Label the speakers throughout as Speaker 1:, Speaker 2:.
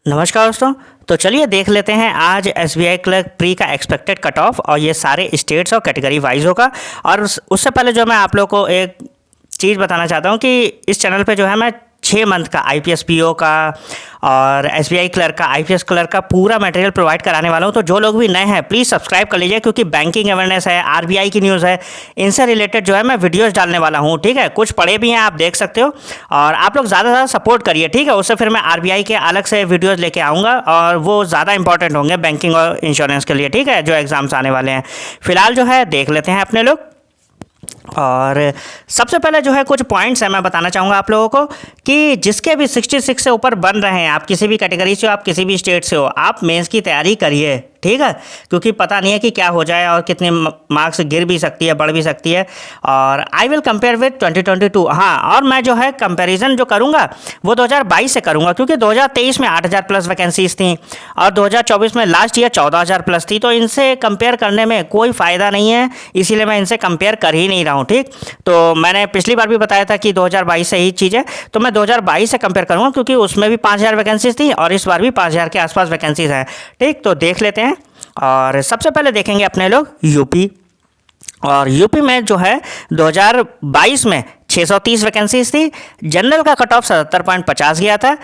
Speaker 1: नमस्कार दोस्तों। तो चलिए देख लेते हैं आज एसबीआई क्लर्क प्री का एक्सपेक्टेड कट ऑफ और ये सारे स्टेट्स और कैटेगरी वाइज होगा। और उससे पहले जो मैं आप लोग को एक चीज़ बताना चाहता हूँ कि इस चैनल पे जो है मैं 6 मंथ का आईपीएस पीओ का और एसबीआई क्लर्क का आईपीएस क्लर्क का पूरा मटेरियल प्रोवाइड कराने वाला हूँ। तो जो लोग भी नए हैं प्लीज़ सब्सक्राइब कर लीजिए, क्योंकि बैंकिंग अवेयरनेस है, आरबीआई की न्यूज़ है, इनसे रिलेटेड जो है मैं वीडियोस डालने वाला हूँ। ठीक है, कुछ पढ़े भी हैं, आप देख सकते हो। और आप लोग ज़्यादा से ज़्यादा सपोर्ट करिए, ठीक है। उससे फिर मैं आरबीआई के अलग से वीडियोज़ लेके आऊँगा और वो ज़्यादा इंपॉर्टेंट होंगे बैंकिंग और इंश्योरेंस के लिए, ठीक है, जो एग्ज़ाम्स आने वाले हैं। फिलहाल जो है देख लेते हैं अपने लोग। और सबसे पहले जो है कुछ पॉइंट्स हैं मैं बताना चाहूँगा आप लोगों को कि जिसके भी 66 से ऊपर बन रहे हैं, आप किसी भी कैटेगरी से हो, आप किसी भी स्टेट से हो, आप मेंस की तैयारी करिए, ठीक है। क्योंकि पता नहीं है कि क्या हो जाए और कितने मार्क्स गिर भी सकती है, बढ़ भी सकती है। और आई विल कंपेयर विद 2022। हाँ, और मैं जो है कंपैरिजन जो करूँगा वो 2022 से करूँगा, क्योंकि 2023 में 8,000 प्लस वैकेंसीज थी और 2024 में लास्ट ईयर 14,000 प्लस थी। तो इनसे कंपेयर करने में कोई फ़ायदा नहीं है, इसीलिए मैं इनसे कंपेयर कर ही नहीं रहा हूँ, ठीक। तो मैंने पिछली बार भी बताया था कि 2022 से ही चीज़ है, तो मैं 2022 से कंपेयर करूँगा, क्योंकि उसमें भी 5,000 वैकेंसीज थी और इस बार भी 5,000 के आसपास वैकेंसीज हैं, ठीक। तो देख लेते हैं। और सबसे पहले देखेंगे अपने लोग यूपी। और यूपी में जो है 2022 में 630 वैकेंसीज थी। जनरल का कट ऑफ 77.50 गया था।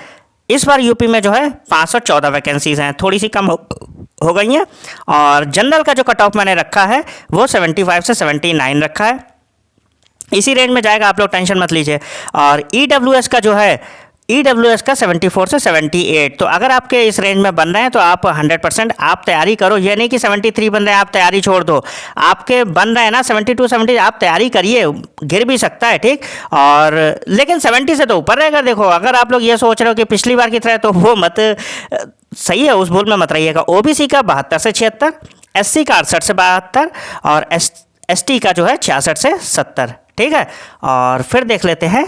Speaker 1: इस बार यूपी में जो है 514 वैकेंसीज हैं, थोड़ी सी कम हो गई हैं। और जनरल का जो कट ऑफ मैंने रखा है वो 75 से 79 रखा है। इसी रेंज में जाएगा, आप लोग टेंशन मत लीजिए। और ईडब्ल्यूएस का जो है, ईडब्ल्यूएस का 74 से 78। तो अगर आपके इस रेंज में बन रहे हैं तो आप 100% आप तैयारी करो। ये नहीं कि 73 बन रहे हैं आप तैयारी छोड़ दो। आपके बन रहे हैं ना 72 70, आप तैयारी करिए, गिर भी सकता है, ठीक। और लेकिन 70 से तो ऊपर रहेगा। देखो, अगर आप लोग ये सोच रहे हो कि पिछली बार की तरह, तो वो मत, सही है, उस भूल में मत रहिएगा। ओबीसी का 72 से 76, एससी का 68 से 72 और एसटी का जो है 66 से 70, ठीक है। और फिर देख लेते हैं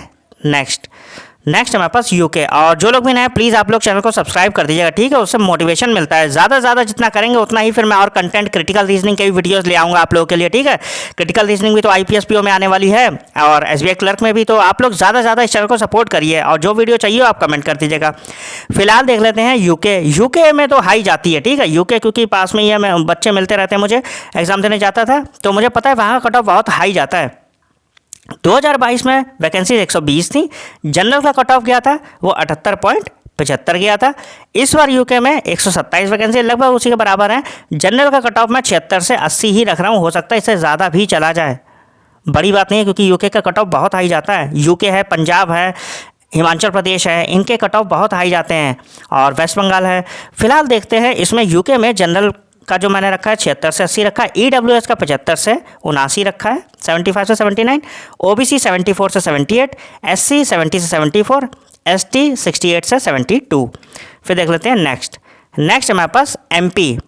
Speaker 1: नेक्स्ट हमारे पास यूके। और जो लोग भी नए हैं प्लीज़ आप लोग चैनल को सब्सक्राइब कर दीजिएगा, ठीक है। उससे मोटिवेशन मिलता है, ज़्यादा से ज़्यादा जितना करेंगे उतना ही फिर मैं और कंटेंट क्रिटिकल रीजनिंग के भी वीडियोस ले आऊँगा आप लोगों के लिए, ठीक है। क्रिटिकल रीजनिंग भी तो आईपीएस पीओ में आने वाली है और एसबीआई क्लर्क में भी। तो आप लोग ज़्यादा से ज़्यादा इस चैनल को सपोर्ट करिए और जो वीडियो चाहिए आप कमेंट कर दीजिएगा। फिलहाल देख लेते हैं यूके में तो हाई जाती है, ठीक है। यूके क्योंकि पास में ही है, मैं बच्चे मिलते रहते हैं, मुझे एग्जाम देने जाता था तो मुझे पता है वहाँ का कट ऑफ बहुत हाई जाता है। 2022 में वैकेंसी 120 थी। जनरल का कट ऑफ गया था वो 78.75 गया था। इस बार यूके में 127 वैकेंसी, लगभग उसी के बराबर है। जनरल का कट ऑफ मैं 76 से 80 ही रख रहा हूँ, हो सकता है इससे ज़्यादा भी चला जाए, बड़ी बात नहीं है, क्योंकि यूके का कट ऑफ बहुत हाई जाता है। यूके है, पंजाब है, हिमाचल प्रदेश है, इनके कट ऑफ बहुत हाई जाते हैं और वेस्ट बंगाल है। फिलहाल देखते हैं इसमें यूके में जनरल का जो मैंने रखा है 76 से 80 रखा है। ईडब्ल्यूएस का 75 से 79 रखा है, 75 से 79। ओबीसी 74 से 78, एससी 70 से 74, एसटी 68 से 72। फिर देख लेते हैं नेक्स्ट हमारे पास एमपी।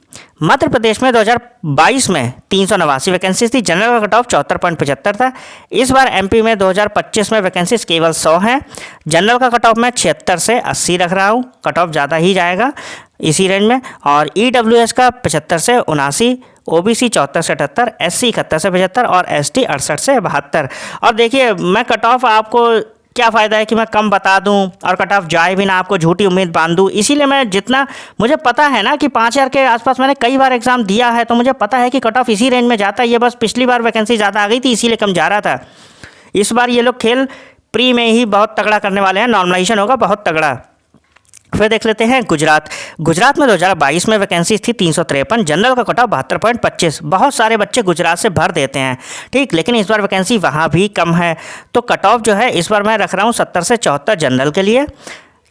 Speaker 1: मध्य प्रदेश में 2022 में 389 वैकेंसीज थी। जनरल का कट ऑफ 74.75 था। इस बार एमपी में 2025 में वैकेंसीज केवल 100 हैं। जनरल का कट ऑफ मैं 76 से 80 रख रहा हूँ, कट ऑफ ज़्यादा ही जाएगा इसी रेंज में। और ईडब्ल्यूएस का 75 से 79, ओबीसी 74 से 78, एससी 71 से 75 और एसटी 68 से 72। और देखिए, मैं कट ऑफ आपको क्या फ़ायदा है कि मैं कम बता दूं और कट ऑफ जाए भी ना, आपको झूठी उम्मीद बांध दूं। इसीलिए मैं जितना मुझे पता है ना कि 5,000 के आसपास मैंने कई बार एग्ज़ाम दिया है, तो मुझे पता है कि कट ऑफ इसी रेंज में जाता है। ये बस पिछली बार वैकेंसी ज़्यादा आ गई थी इसीलिए कम जा रहा था। इस बार ये लोग खेल प्री में ही बहुत तगड़ा करने वाले हैं, नॉर्मलाइजेशन होगा बहुत तगड़ा। फिर देख लेते हैं गुजरात में 2022 में वैकेंसी थी 353। जनरल का कट ऑफ 72.25। बहुत सारे बच्चे गुजरात से भर देते हैं, ठीक, लेकिन इस बार वैकेंसी वहाँ भी कम है। तो कट ऑफ जो है इस बार मैं रख रहा हूँ 70 से 74 जनरल के लिए।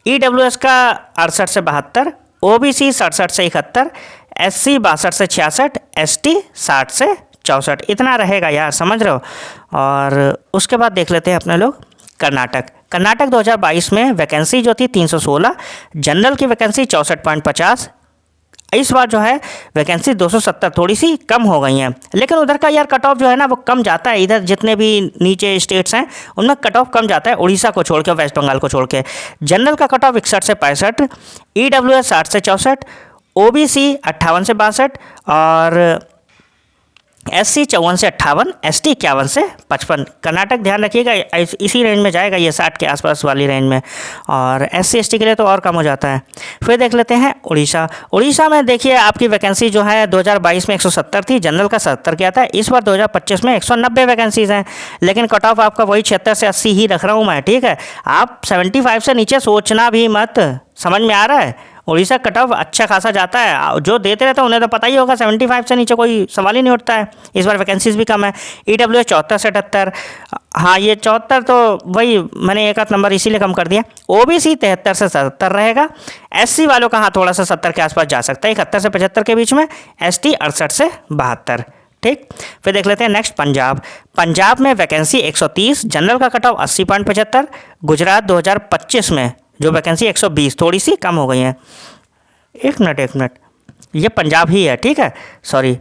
Speaker 1: ईडब्ल्यूएस का 68 से 72, ओबीसी 67 से 71, एससी 62 से 66, एसटी 60 से 64। इतना रहेगा यार, समझ रहे हो। और उसके बाद देख लेते हैं अपने लोग कर्नाटक 2022 में वैकेंसी जो थी 316, जनरल की वैकेंसी 64.50। इस बार जो है वैकेंसी 270, थोड़ी सी कम हो गई हैं, लेकिन उधर का यार कट ऑफ जो है ना वो कम जाता है। इधर जितने भी नीचे स्टेट्स हैं उनमें कट ऑफ कम जाता है, उड़ीसा को छोड़ के, वेस्ट बंगाल को छोड़ के। जनरल का कट ऑफ 61 से 65, ईडब्ल्यूएस 60 से 64, ओबीसी 58 से 62 और SC 54 से 58, ST 51 से 55। कर्नाटक ध्यान रखिएगा इसी रेंज में जाएगा, ये 60 के आसपास वाली रेंज में, और SC ST के लिए तो और कम हो जाता है। फिर देख लेते हैं उड़ीसा। उड़ीसा में देखिए आपकी वैकेंसी जो है 2022 में 170 थी, जनरल का 70 गया था। इस बार 2025 में 190 वैकेंसीज़ हैं, लेकिन कट ऑफ आपका वही 76 से 80 ही रख रहा हूँ मैं, ठीक है। आप 75 से नीचे सोचना भी मत, समझ में आ रहा है। उड़ीसा कट ऑफ अच्छा खासा जाता है, जो देते रहते हैं उन्हें तो पता ही होगा, 75 से नीचे कोई सवाल ही नहीं उठता है। इस बार वैकेंसीज भी कम है। EWS 74 से 78, हाँ ये 74 तो वही मैंने एक आध नंबर इसीलिए कम कर दिया। OBC 73 से 77 रहेगा। SC वालों का हाँ थोड़ा सा 70 के आसपास जा सकता है, 71 से 75 के बीच में। ST 68 से 72, ठीक। फिर देख लेते हैं नेक्स्ट पंजाब। पंजाब में वैकेंसी 130, जनरल का कट ऑफ 80.75। गुजरात 2025 में जो वैकेंसी 120, थोड़ी सी कम हो गई है। एक मिनट, ये पंजाब ही है, ठीक है, सॉरी,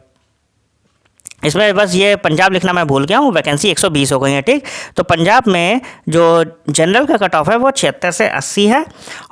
Speaker 1: इसमें बस ये पंजाब लिखना मैं भूल गया हूँ। वैकेंसी 120 हो गई है, ठीक। तो पंजाब में जो जनरल का कट ऑफ है वो 76 से 80 है,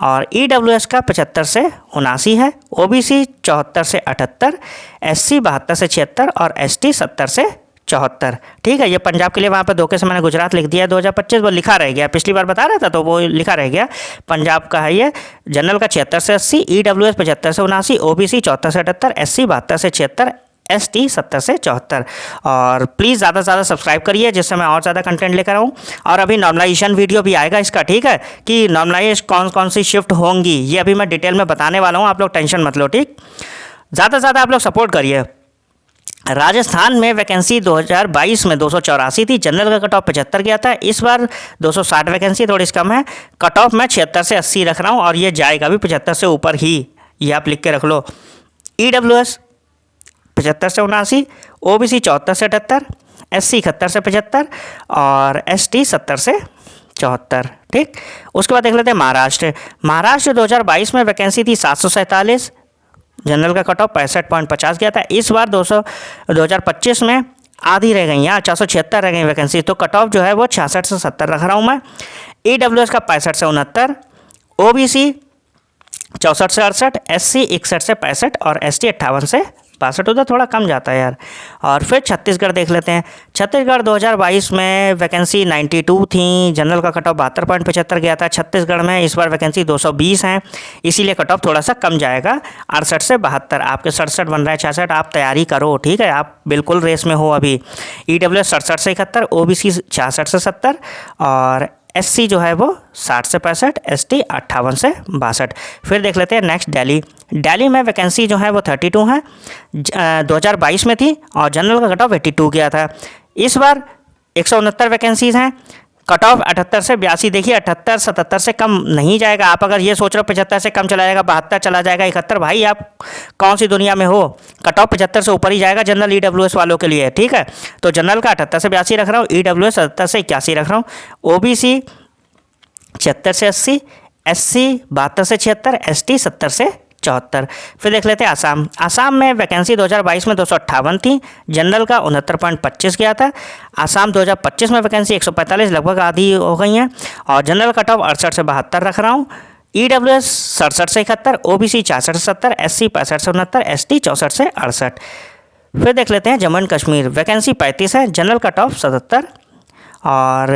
Speaker 1: और EWS का 75 से 79 है। OBC 74 से 78, SC 72 से 76 और ST 70 से 74, ठीक है। ये पंजाब के लिए वहाँ पे धोखे से मैंने गुजरात लिख दिया है 2025, वो लिखा रह गया, पिछली बार बता रहा था तो वो लिखा रह गया। पंजाब का है ये, जनरल का 76 से 80, EWS 75 से 79, OBC 74 से 78, SC 72 से 76, ST 70 से 74। और प्लीज़ ज़्यादा से ज़्यादा सब्सक्राइब करिए जिससे मैं और ज़्यादा कंटेंट लेकर आऊँ। और अभी नॉर्मलाइजेशन वीडियो भी आएगा इसका, ठीक है, कि नॉर्मलाइज कौन कौन सी शिफ्ट होंगी ये अभी मैं डिटेल में बताने वाला हूँ, आप लोग टेंशन मत लो, ठीक। ज़्यादा से ज़्यादा आप लोग सपोर्ट करिए। राजस्थान में वैकेंसी 2022 में 284 थी, जनरल का कट ऑफ 75 गया था। इस बार 260 वैकेंसी, थोड़ी कम है। कट ऑफ मैं 76 से 80 रख रहा हूँ, और ये जाएगा भी 75 से ऊपर ही, ये आप लिख के रख लो। EWS 75 से 79, OBC 74 से 78, SC 71 से 75 और ST 70 से 74, ठीक। उसके बाद देख लेते हैं महाराष्ट्र। महाराष्ट्र 2022 में वैकेंसी थी 747, जनरल का कट ऑफ 65.50 गया था। इस बार 2025 में आधी रह गई हैं, 476 रह गई वैकेंसी, तो कट ऑफ जो है वो 66 से 70 रख रहा हूँ मैं। EWS का 65 से 69, OBC 64 से 68, SC 61 से 65 और ST 58 से 62, उधर थोड़ा कम जाता है यार। और फिर छत्तीसगढ़ देख लेते हैं। छत्तीसगढ़ 2022 में वैकेंसी 92 थी, जनरल का कट ऑफ 72.75 गया था। छत्तीसगढ़ में इस बार वैकेंसी 220 हैं, इसीलिए कट ऑफ थोड़ा सा कम जाएगा, 68 से 72। आपके 67 बन रहा है 66, आप तैयारी करो, ठीक है, आप बिल्कुल रेस में हो अभी। EWS 67 से 71, OBC 66 से 70 और SC जो है वो 60 से 65, ST 58 से 62। फिर देख लेते हैं नेक्स्ट दिल्ली। दिल्ली में वैकेंसी जो है वो 32 है, 2022 में थी, और जनरल का कट ऑफ 82 गया था। इस बार 169 वैकेंसीज़ हैं, कट ऑफ 78 से 82। देखिए 78 77 से कम नहीं जाएगा। आप अगर ये सोच रहे हो 75 से कम चला जाएगा, 72 चला जाएगा, 71, भाई आप कौन सी दुनिया में हो। कट ऑफ 75 से ऊपर ही जाएगा जनरल EWS वालों के लिए, ठीक है। तो जनरल का 78 से 82 रख रहा हूँ, EWS 77 से 81 रख रहा हूँ, OBC 76 से 80, SC 72 से 76, ST 70 से 74। फिर देख लेते हैं आसाम। आसाम में वैकेंसी 2022 में 258 थी, जनरल का 69.25 गया था। आसाम 2025 में वैकेंसी 145, लगभग आधी हो गई हैं, और जनरल कट ऑफ 68 से 72 रख रहा हूँ। EWS 67 से 71, OBC 66 से 70, SC 65 से 69, ST 64 से 68। फिर देख लेते हैं जम्मू एंड कश्मीर। वैकेंसी 35 है, जनरल कट ऑफ 77, और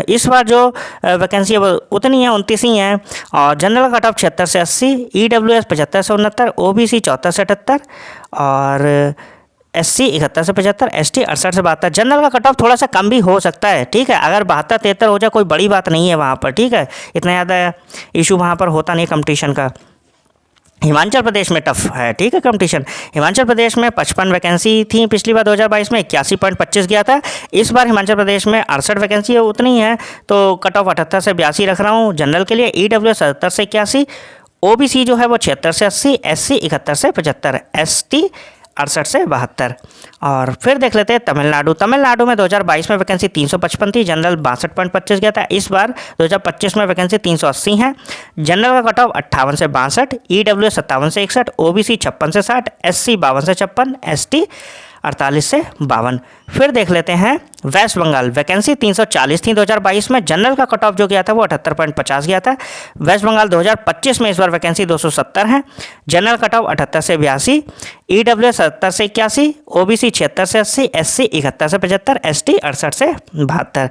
Speaker 1: इस बार जो वैकेंसी है वो उतनी है, 29 ही हैं, और जनरल का कट ऑफ 76 से 80, EWS 75 से 69, OBC 74 से 78 और SC 71 से 75, ST 68 से 72। जनरल का कट ऑफ थोड़ा सा कम भी हो सकता है, ठीक है, अगर 72 73 हो जाए कोई बड़ी बात नहीं है वहाँ पर, ठीक है, इतना ज़्यादा इशू वहाँ पर होता नहीं कंपटीशन का। हिमाचल प्रदेश में टफ है, ठीक है, कंपटीशन। हिमाचल प्रदेश में 55 वैकेंसी थी पिछली बार 2022 में, 81.25 गया था। इस बार हिमाचल प्रदेश में 68 वैकेंसी है, उतनी है, तो कट ऑफ 78 से 82 रख रहा हूँ जनरल के लिए। EWS 77 से 81, OBC जो है वो 76 से 80, SC 71 से 75, ST 68 से 72। और फिर देख लेते हैं तमिलनाडु। तमिलनाडु में 2022 में वैकेंसी 355 थी, जनरल 62.25 गया था। इस बार 2025 में वैकेंसी 380 है, जनरल का कट ऑफ 58 से 62, EWS 57 से 61, OBC 56 से 60, SC 52 से 56, ST 48 से 52। फिर देख लेते हैं वेस्ट बंगाल, वैकेंसी 340 थी 2022 में, जनरल का कट ऑफ जो गया था वो 78.50 गया था। वेस्ट बंगाल 2025 में इस बार वैकेंसी 270 है, जनरल कट ऑफ 78 से 82, EWS 70 से 81, OBC 76 से 80, SC 71 से 75, ST 68 से 72।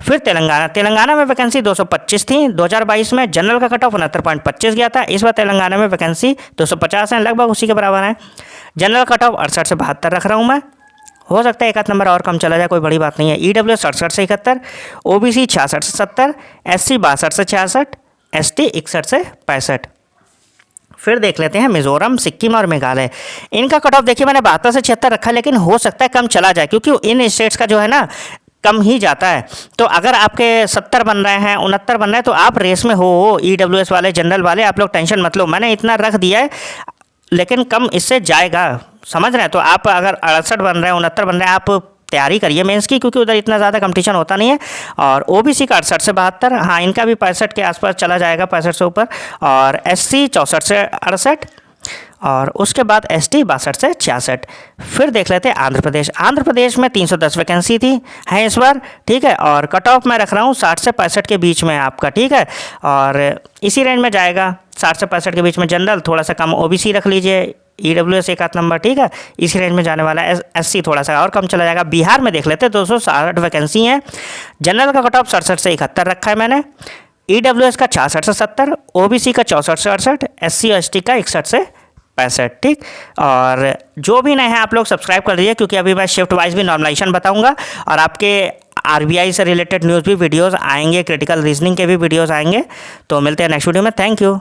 Speaker 1: फिर तेलंगाना में वैकेंसी 225 थी 2022 में, जनरल का कट ऑफ 69.25 गया था। इस बार तेलंगाना में वैकेंसी 250 है, लगभग उसी के बराबर है। जनरल कट ऑफ 68 से 72 रख रहा हूँ मैं, हो सकता है एक आध नंबर और कम चला जाए, कोई बड़ी बात नहीं है। EWS 67 से 71, OBC 66 से 70, SC 62 से 66, ST 61 से 65। फिर देख लेते हैं मिजोरम, सिक्किम और मेघालय। इनका कट ऑफ देखिए मैंने 72 से 76 रखा है, लेकिन हो सकता है कम चला जाए, क्योंकि इन स्टेट्स का जो है ना कम ही जाता है। तो अगर आपके 70 बन रहे हैं, 69 बन रहे हैं, तो आप रेस में हो EWS वाले, जनरल वाले, आप लोग टेंशन मत लो, मैंने इतना रख दिया है, लेकिन कम इससे जाएगा, समझ रहे हैं। तो आप अगर 68 बन रहे हैं, 69 बन रहे हैं, आप तैयारी करिए मेंस की, क्योंकि उधर इतना ज़्यादा कंपटीशन होता नहीं है। और OBC का 68 से 72, हाँ इनका भी 65 के आसपास चला जाएगा, 65 से ऊपर। और SC 64 से 68, और उसके बाद ST 62 से 66। फिर देख लेते हैं आंध्र प्रदेश। आंध्र प्रदेश में 310 वैकेंसी थी है इस बार, ठीक है। और कट ऑफ मैं रख रहा हूँ 60 से 65 के बीच में आपका, ठीक है। और इसी रेंज में जाएगा 60 से 65 के बीच में। जनरल थोड़ा सा कम, OBC रख लीजिए, EWS एक आध नंबर, ठीक है, इसी रेंज में जाने वाला है। SC थोड़ा सा और कम चला जाएगा। बिहार में देख लेते हैं 260 वैकेंसी हैं, जनरल का कट ऑफ 67 से 71 रखा है मैंने, EWS का 66 से 70, OBC का 64 से 68, SC और ST का 61 से 65, ठीक। और जो भी नए हैं आप लोग सब्सक्राइब कर लीजिए, क्योंकि अभी मैं शिफ्ट वाइज भी नॉर्मलाइजेशन बताऊंगा, और आपके RBI से रिलेटेड न्यूज़ भी वीडियोस आएंगे, क्रिटिकल रीजनिंग के भी वीडियोस आएंगे। तो मिलते हैं नेक्स्ट वीडियो में, थैंक यू।